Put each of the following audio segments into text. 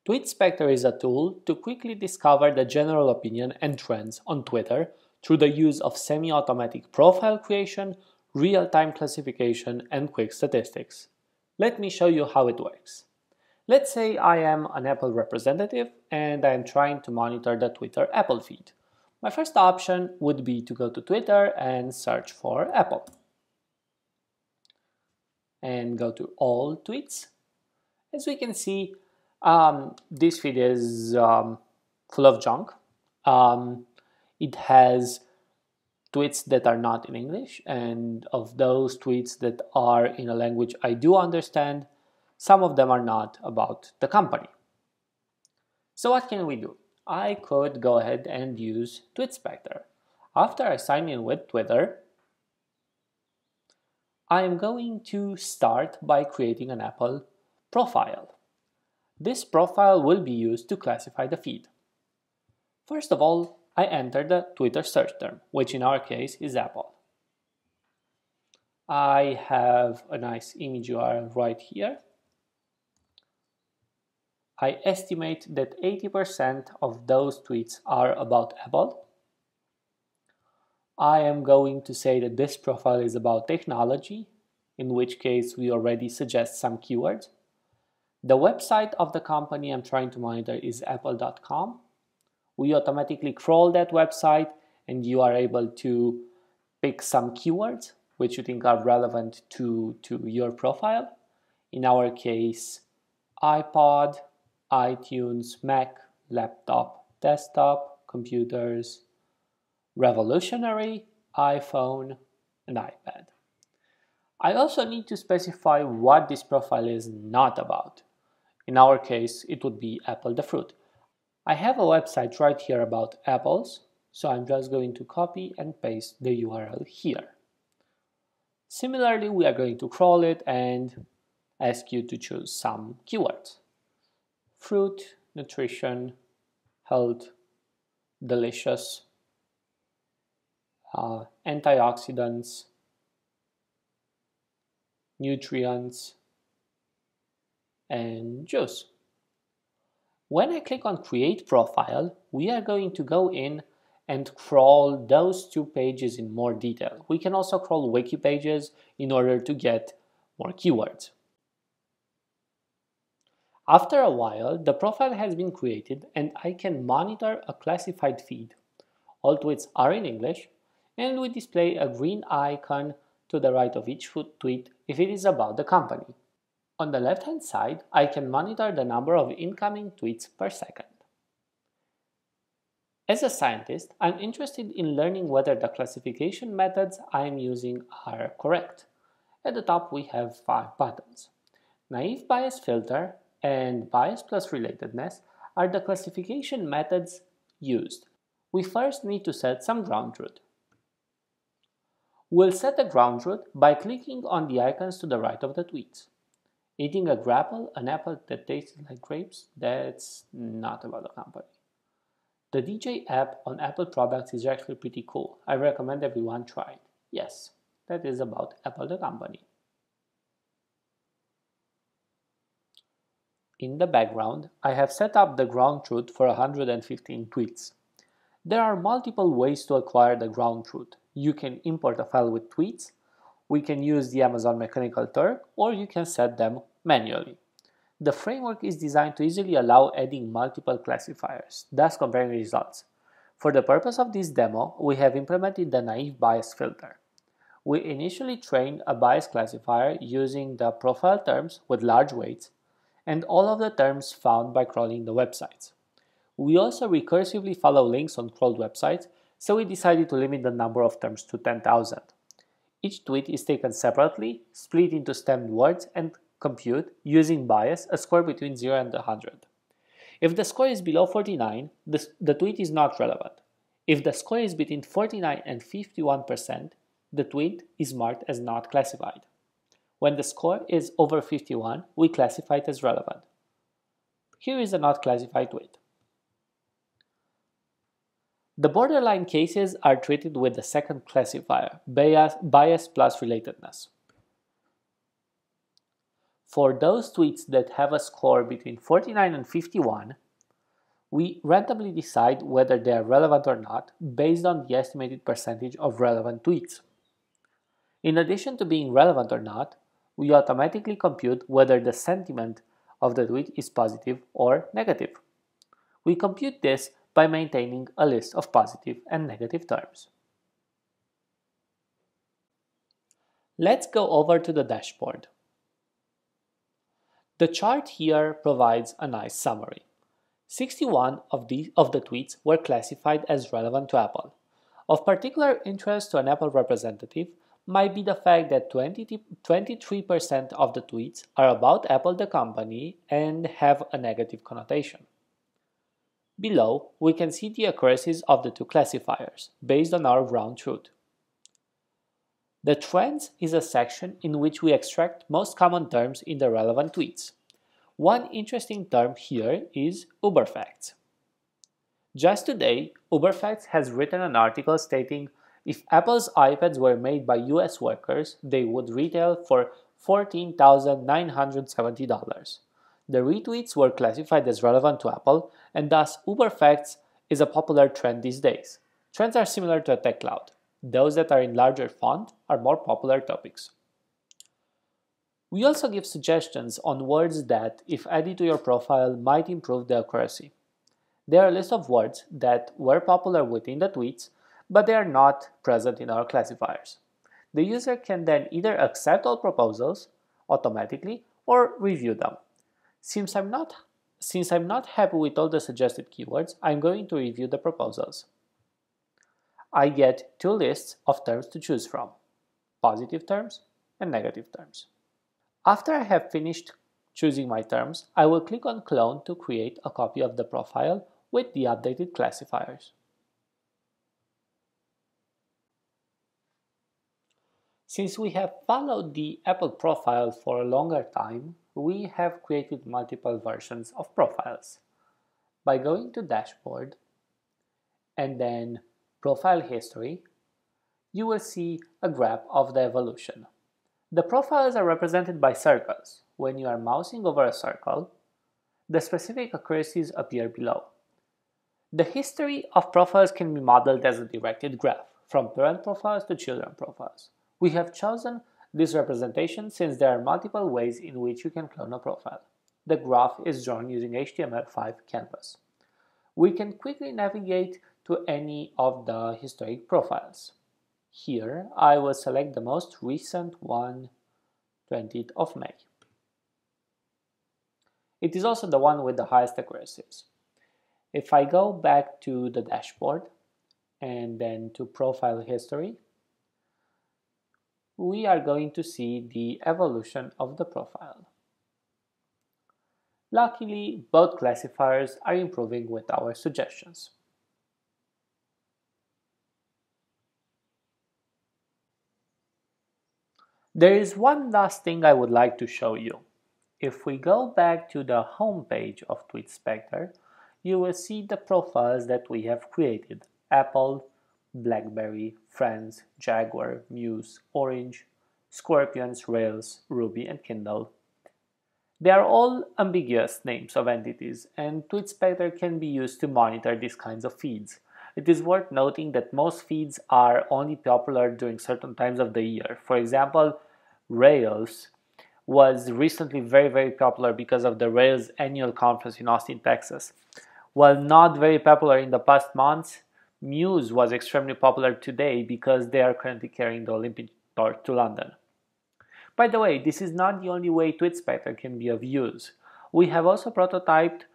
TweetSpector is a tool to quickly discover the general opinion and trends on Twitter through the use of semi-automatic profile creation, real-time classification, and quick statistics. Let me show you how it works. Let's say I am an Apple representative and I am trying to monitor the Twitter Apple feed. My first option would be to go to Twitter and search for Apple. And go to all tweets. As we can see, this feed is full of junk. It has tweets that are not in English, and of those tweets that are in a language I do understand, some of them are not about the company. So what can we do? I could go ahead and use TweetSpector. After I sign in with Twitter, I am going to start by creating an Apple profile. This profile will be used to classify the feed. First of all, I enter the Twitter search term, which in our case is Apple. I have a nice image URL right here. I estimate that 80% of those tweets are about Apple. I am going to say that this profile is about technology, in which case we already suggest some keywords. The website of the company I'm trying to monitor is apple.com. We automatically crawl that website and you are able to pick some keywords which you think are relevant to your profile. In our case, iPod, iTunes, Mac, laptop, desktop, computers, revolutionary, iPhone, and iPad. I also need to specify what this profile is not about. In our case, it would be Apple the fruit. I have a website right here about apples, so I'm just going to copy and paste the URL here. Similarly, we are going to crawl it and ask you to choose some keywords. Fruit, nutrition, health, delicious, antioxidants, nutrients, and juice. When I click on Create Profile, we are going to go in and crawl those two pages in more detail. We can also crawl wiki pages in order to get more keywords. After a while, the profile has been created and I can monitor a classified feed. All tweets are in English, and we display a green icon to the right of each tweet if it is about the company. On the left-hand side, I can monitor the number of incoming tweets per second. As a scientist, I'm interested in learning whether the classification methods I'm using are correct. At the top, we have 5 buttons. Naive Bayes Filter and Bias plus Relatedness are the classification methods used. We first need to set some ground truth. We'll set the ground truth by clicking on the icons to the right of the tweets. Eating a grapple, an apple that tastes like grapes, that's not about the company. The DJ app on Apple products is actually pretty cool. I recommend everyone try it. Yes, that is about Apple the company. In the background, I have set up the ground truth for 115 tweets. There are multiple ways to acquire the ground truth. You can import a file with tweets, we can use the Amazon Mechanical Turk, or you can set them manually. The framework is designed to easily allow adding multiple classifiers, thus comparing results. For the purpose of this demo, we have implemented the naive bias filter. We initially trained a bias classifier using the profile terms with large weights and all of the terms found by crawling the websites. We also recursively follow links on crawled websites, so we decided to limit the number of terms to 10,000. Each tweet is taken separately, split into stemmed words, and compute, using bias, a score between 0 and 100. If the score is below 49, the tweet is not relevant. If the score is between 49 and 51%, the tweet is marked as not classified. When the score is over 51, we classify it as relevant. Here is a not classified tweet. The borderline cases are treated with the second classifier, bias plus relatedness. For those tweets that have a score between 49 and 51, we randomly decide whether they are relevant or not based on the estimated percentage of relevant tweets. In addition to being relevant or not, we automatically compute whether the sentiment of the tweet is positive or negative. We compute this by maintaining a list of positive and negative terms. Let's go over to the dashboard. The chart here provides a nice summary. 61 of the tweets were classified as relevant to Apple. Of particular interest to an Apple representative might be the fact that 23% of the tweets are about Apple the company and have a negative connotation. Below, we can see the accuracies of the two classifiers, based on our ground truth. The Trends is a section in which we extract most common terms in the relevant tweets. One interesting term here is UberFacts. Just today, UberFacts has written an article stating if Apple's iPads were made by US workers, they would retail for $14,970. The retweets were classified as relevant to Apple, and thus UberFacts is a popular trend these days. Trends are similar to a tech cloud. Those that are in larger font are more popular topics. We also give suggestions on words that, if added to your profile, might improve the accuracy. There are a list of words that were popular within the tweets, but they are not present in our classifiers. The user can then either accept all proposals automatically or review them. Since I'm not happy with all the suggested keywords, I'm going to review the proposals. I get two lists of terms to choose from, positive terms and negative terms. After I have finished choosing my terms, I will click on Clone to create a copy of the profile with the updated classifiers. Since we have followed the Apple profile for a longer time, we have created multiple versions of profiles. By going to Dashboard and then Profile History, you will see a graph of the evolution. The profiles are represented by circles. When you are mousing over a circle, the specific accuracies appear below. The history of profiles can be modeled as a directed graph, from parent profiles to children profiles. We have chosen this representation since there are multiple ways in which you can clone a profile. The graph is drawn using HTML5 canvas. We can quickly navigate to any of the historic profiles. Here, I will select the most recent one, 20th of May. It is also the one with the highest accuracies. If I go back to the dashboard and then to Profile History, we are going to see the evolution of the profile. Luckily, both classifiers are improving with our suggestions. There is one last thing I would like to show you. If we go back to the home page of TweetSpector, you will see the profiles that we have created: Apple, BlackBerry, Friends, Jaguar, Muse, Orange, Scorpions, Rails, Ruby, and Kindle. They are all ambiguous names of entities, and TweetSpector can be used to monitor these kinds of feeds. It is worth noting that most feeds are only popular during certain times of the year. For example, Rails was recently very popular because of the Rails annual conference in Austin, Texas. While not very popular in the past months, Muse was extremely popular today because they are currently carrying the Olympic torch to London. By the way, this is not the only way TweetSpector can be of use. We have also prototyped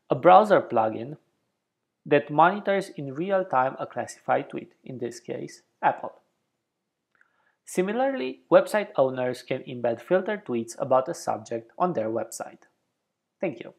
a browser plugin that monitors in real time a classified tweet, in this case, Apple. Similarly, website owners can embed filtered tweets about a subject on their website. Thank you.